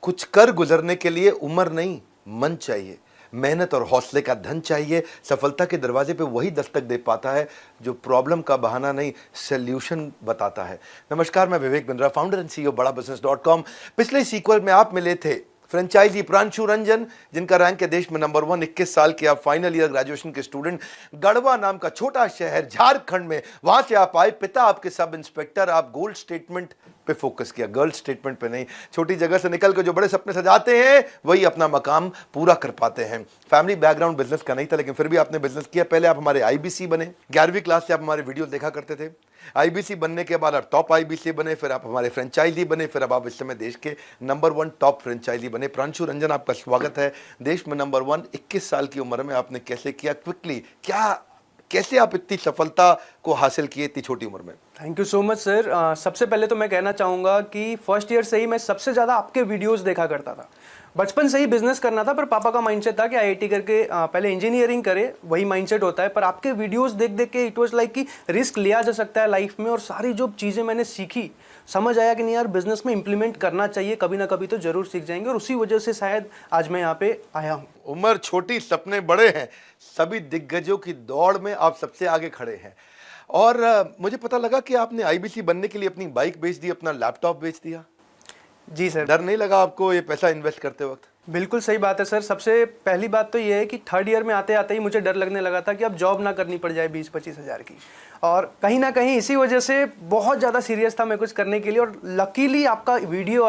कुछ कर गुजरने के लिए उम्र नहीं, मन चाहिए। मेहनत और हौसले का धन चाहिए। सफलता के दरवाजे पे वही दस्तक दे पाता है जो प्रॉब्लम का बहाना नहीं, सॉल्यूशन बताता है। नमस्कार, मैं Vivek Bindra, founder and CEO बड़ाबिजनेस.com। पिछले सीक्वल में आप मिले थे फ्रेंचाइजी प्रांशु रंजन, जिनका रैंक है देश में नंबर 1। 21 साल के आप फाइनल ईयर ग्रेजुएशन के स्टूडेंट। गढ़वा नाम का छोटा शहर झारखंड में, वहां से आप आए। पिता आपके सब इंस्पेक्टर। आप गोल्ड स्टेटमेंट पे फोकस किया, गर्ल स्टेटमेंट पे नहीं। छोटी जगह से निकल कर जो बड़े सपने सजाते हैं वही अपना मकाम पूरा कर पाते हैं। फैमिली बैकग्राउंड बिजनेस का नहीं था, लेकिन फिर भी आपने बिजनेस किया। पहले आप हमारे आईबीसी बने, 11वीं क्लास से आप हमारे वीडियो देखा करते थे। आईबीसी बनने के बाद आप टॉप आईबीसी बने, फिर आप हमारे फ्रेंचाइजी बने, फिर अब आप इस समय देश के नंबर 1 टॉप फ्रेंचाइजी बने। प्रांशु रंजन, आपका स्वागत है देश में नंबर 1। 21 साल की उम्र में आपने कैसे किया, क्विकली कैसे आप इतनी सफलता को हासिल किए इतनी छोटी उम्र में? Thank you so much sir. सबसे पहले तो मैं कहना चाहूँगा कि फर्स्ट ईयर से ही मैं सबसे ज़्यादा आपके वीडियोस देखा करता था। बचपन से ही बिजनेस करना था, पर पापा का माइंडसेट था कि आईआईटी करके पहले इंजीनियरिंग करे, वही माइंडसेट होता है। पर आपके वीडियोस देख देख के इट वाज लाइक कि रिस्क लिया जा सकता है लाइफ में, और सारी जो चीज़ें मैंने सीखी, समझ आया कि नहीं यार, बिजनेस में इंप्लीमेंट करना चाहिए, कभी ना कभी तो जरूर सीख जाएंगे। और उसी वजह से शायद आज मैं यहाँ पे आया हूँ। उम्र छोटी, सपने बड़े हैं। सभी दिग्गजों की दौड़ में आप सबसे आगे खड़े हैं। और मुझे पता लगा कि आपने आईबीसी बनने के लिए अपनी बाइक बेच दी, अपना लैपटॉप बेच दिया। जी सर। डर नहीं लगा आपको ये पैसा इन्वेस्ट करते वक्त? बिल्कुल सही बात है सर। सबसे पहली बात तो ये है कि थर्ड ईयर में आते आते ही मुझे डर लगने लगा था कि अब जॉब ना करनी पड़ जाए 20-25 हज़ार की। और कहीं ना कहीं इसी वजह से बहुत ज़्यादा सीरियस था मैं कुछ करने के लिए। और लकीली आपका वीडियो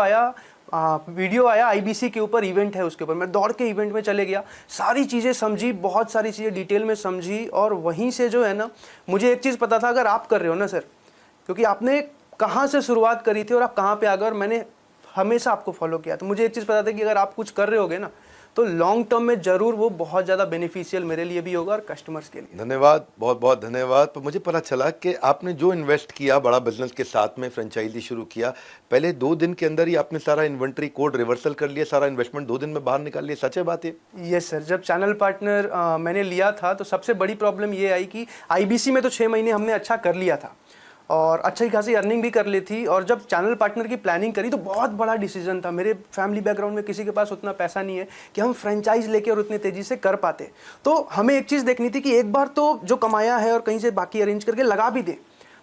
आया आईबीसी के ऊपर, इवेंट है उसके ऊपर। मैं दौड़ के इवेंट में चले गया, सारी चीज़ें समझी, बहुत सारी चीज़ें डिटेल में समझी। और वहीं से जो है ना, मुझे एक चीज़ पता था, अगर आप कर रहे हो ना सर, क्योंकि आपने कहाँ से शुरुआत करी थी और आप कहाँ पे आ गए, और मैंने हमेशा आपको फॉलो किया, तो मुझे एक चीज़ पता था कि अगर आप कुछ कर रहे होगे ना, तो लॉन्ग टर्म में ज़रूर वो बहुत ज़्यादा बेनिफिशियल मेरे लिए भी होगा और कस्टमर्स के लिए। धन्यवाद, बहुत बहुत धन्यवाद। पर मुझे पता चला कि आपने जो इन्वेस्ट किया बड़ा बिजनेस के साथ में, फ्रेंचाइजी शुरू किया, पहले 2 दिन के अंदर ही आपने सारा इन्वेंट्री कोड रिवर्सल कर लिया, सारा इन्वेस्टमेंट 2 दिन में बाहर निकाल लिया। सच है बात ये? Yes sir. जब चैनल पार्टनर मैंने लिया था, तो सबसे बड़ी प्रॉब्लम ये आई कि आईबीसी में तो 6 महीने हमने अच्छा कर लिया था और अच्छी खासी अर्निंग भी कर ली थी। और जब चैनल पार्टनर की प्लानिंग करी तो बहुत बड़ा डिसीजन था। मेरे फैमिली बैकग्राउंड में किसी के पास उतना पैसा नहीं है कि हम फ्रेंचाइज लेके और उतनी तेज़ी से कर पाते। तो हमें एक चीज़ देखनी थी कि एक बार तो जो कमाया है और कहीं से बाकी अरेंज करके लगा भी दे,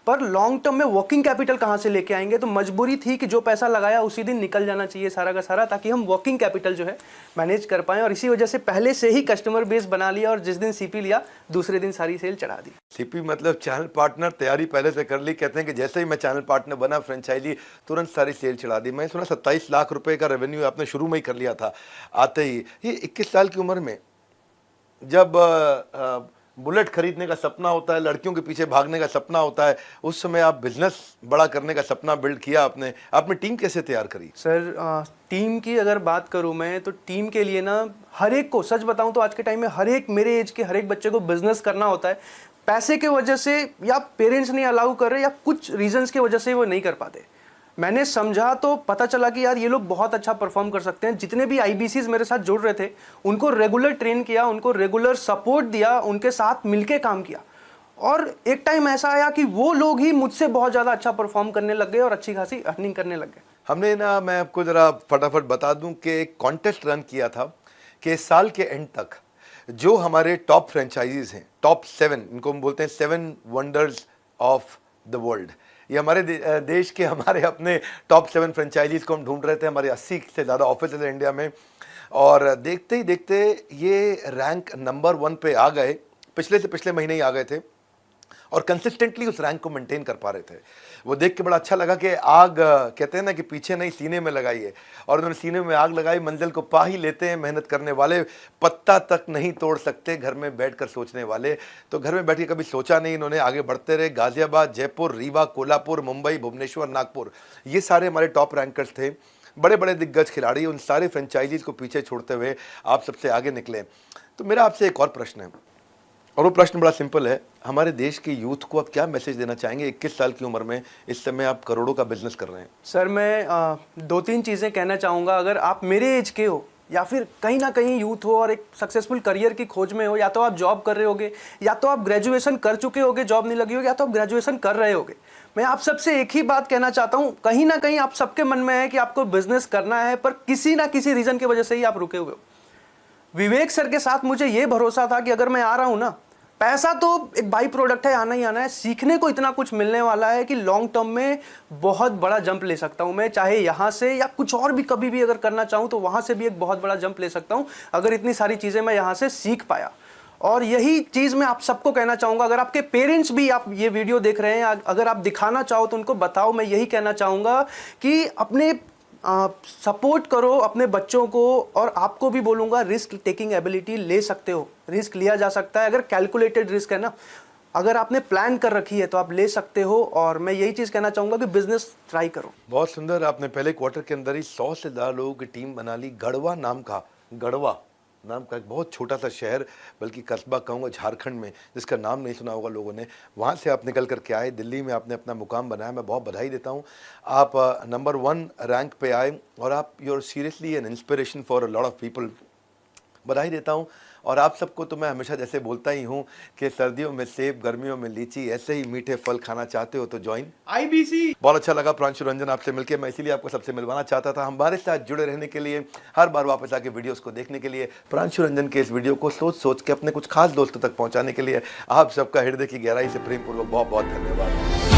पर लॉन्ग टर्म में वर्किंग कैपिटल कहाँ से लेके आएंगे। तो मजबूरी थी कि जो पैसा लगाया उसी दिन निकल जाना चाहिए सारा का सारा, ताकि हम वर्किंग कैपिटल जो है मैनेज कर पाएं। और इसी वजह से पहले से ही कस्टमर बेस बना लिया, और जिस दिन सीपी लिया दूसरे दिन सारी सेल चढ़ा दी। सीपी मतलब चैनल पार्टनर, तैयारी पहले से कर ली। कहते हैं कि जैसे ही मैं चैनल पार्टनर बना, फ्रेंचाइजी तुरंत सारी सेल चढ़ा दी। मैं सुना 27 लाख रुपए का रेवेन्यू आपने शुरू में ही कर लिया था आते ही। ये 21 साल की उम्र में जब बुलेट खरीदने का सपना होता है, लड़कियों के पीछे भागने का सपना होता है, उस समय आप बिजनेस बड़ा करने का सपना बिल्ड किया आपने टीम कैसे तैयार करी? सर, टीम की अगर बात करूं मैं, तो टीम के लिए ना, हर एक को सच बताऊं तो आज के टाइम में हर एक मेरे एज के हर एक बच्चे को बिजनेस करना होता है। पैसे के वजह से, या पेरेंट्स नहीं अलाउ कर रहे, या कुछ रीजंस की वजह से वो नहीं कर पाते। मैंने समझा तो पता चला कि यार ये लोग बहुत अच्छा परफॉर्म कर सकते हैं। जितने भी आईबीसीज मेरे साथ जुड़ रहे थे, उनको रेगुलर ट्रेन किया, उनको रेगुलर सपोर्ट दिया, उनके साथ मिलके काम किया। और एक टाइम ऐसा आया कि वो लोग ही मुझसे बहुत ज़्यादा अच्छा परफॉर्म करने लग गए और अच्छी खासी अर्निंग करने लग गए। हमने ना, मैं आपको ज़रा फटाफट बता दूं कि एक कॉन्टेस्ट रन किया था कि इस साल के एंड तक जो हमारे टॉप फ्रेंचाइजीज हैं, टॉप 7, इनको हम बोलते हैं 7 वंडर्स ऑफ द वर्ल्ड। ये हमारे देश के हमारे अपने टॉप 7 फ्रेंचाइजीज को हम ढूंढ रहे थे। हमारे 80 से ज़्यादा ऑफिस है इंडिया में, और देखते ही देखते ये रैंक नंबर 1 पे आ गए। पिछले से पिछले महीने ही आ गए थे और कंसिस्टेंटली उस रैंक को मेंटेन कर पा रहे थे। वो देख के बड़ा अच्छा लगा कि आग, कहते हैं ना कि पीछे नहीं सीने में लगाई है, और उन्होंने सीने में आग लगाई। मंजिल को पा ही लेते हैं मेहनत करने वाले, पत्ता तक नहीं तोड़ सकते घर में बैठकर सोचने वाले। तो घर में बैठ के कभी सोचा नहीं, इन्होंने आगे बढ़ते रहे। गाजियाबाद, जयपुर, रीवा, कोल्हापुर, मुंबई, भुवनेश्वर, नागपुर, ये सारे हमारे टॉप रैंकर्स थे। बड़े बड़े दिग्गज खिलाड़ी, उन सारे फ्रेंचाइजीज को पीछे छोड़ते हुए आप सबसे आगे निकले। तो मेरा आपसे एक और प्रश्न है, और वो प्रश्न बड़ा सिंपल है। हमारे देश के यूथ को आप क्या मैसेज देना चाहेंगे? 21 साल की उम्र में इस समय आप करोड़ों का बिजनेस कर रहे हैं। सर, मैं 2-3 चीज़ें कहना चाहूँगा। अगर आप मेरे एज के हो, या फिर कहीं ना कहीं यूथ हो और एक सक्सेसफुल करियर की खोज में हो, या तो आप जॉब कर रहे होगे, या तो आप ग्रेजुएशन कर चुके होगे, जॉब नहीं लगी होगी, या तो आप ग्रेजुएशन कर रहे होगे, मैं आप सबसे एक ही बात कहना चाहता हूं, कहीं ना कहीं आप सबके मन में है कि आपको बिजनेस करना है, पर किसी ना किसी रीजन की वजह से ही आप रुके हुए हो। विवेक सर के साथ मुझे यह भरोसा था कि अगर मैं आ रहा हूं ना, पैसा तो एक बाई प्रोडक्ट है, आना ही आना है, सीखने को इतना कुछ मिलने वाला है कि लॉन्ग टर्म में बहुत बड़ा जंप ले सकता हूं मैं, चाहे यहां से या कुछ और भी कभी भी अगर करना चाहूं तो वहां से भी एक बहुत बड़ा जंप ले सकता हूं, अगर इतनी सारी चीजें मैं यहां से सीख पाया। और यही चीज मैं आप सबको कहना चाहूंगा, अगर आपके पेरेंट्स भी आप ये वीडियो देख रहे हैं, अगर आप दिखाना चाहो तो उनको बताओ। मैं यही कहना चाहूंगा कि अपने सपोर्ट करो अपने बच्चों को, और आपको भी बोलूंगा रिस्क टेकिंग एबिलिटी ले सकते हो, रिस्क लिया जा सकता है, अगर कैलकुलेटेड रिस्क है ना, अगर आपने प्लान कर रखी है तो आप ले सकते हो। और मैं यही चीज़ कहना चाहूँगा कि बिजनेस ट्राई करो। बहुत सुंदर, आपने पहले क्वार्टर के अंदर ही 100 से ज़्यादा लोगों की टीम बना ली। गढ़वा नाम का एक बहुत छोटा सा शहर, बल्कि कस्बा कहूँगा, झारखंड में, जिसका नाम नहीं सुना होगा लोगों ने, वहाँ से आप निकल करके आए, दिल्ली में आपने अपना मुकाम बनाया। मैं बहुत बधाई देता हूँ। आप नंबर 1 रैंक पे आए और आप you are seriously an inspiration for a lot of people. बधाई देता हूँ। और आप सबको तो मैं हमेशा जैसे बोलता ही हूँ कि सर्दियों में सेब, गर्मियों में लीची, ऐसे ही मीठे फल खाना चाहते हो तो ज्वाइन IBC। बहुत अच्छा लगा प्रांशु रंजन आपसे मिलकर, मैं इसीलिए आपको सबसे मिलवाना चाहता था। हमारे साथ जुड़े रहने के लिए, हर बार वापस आके वीडियोस को देखने के लिए, प्रांशु रंजन के इस वीडियो को सोच सोच के अपने कुछ खास दोस्तों तक पहुँचाने के लिए आप सबका हृदय की गहराई से प्रेमपूर्वक बहुत बहुत धन्यवाद।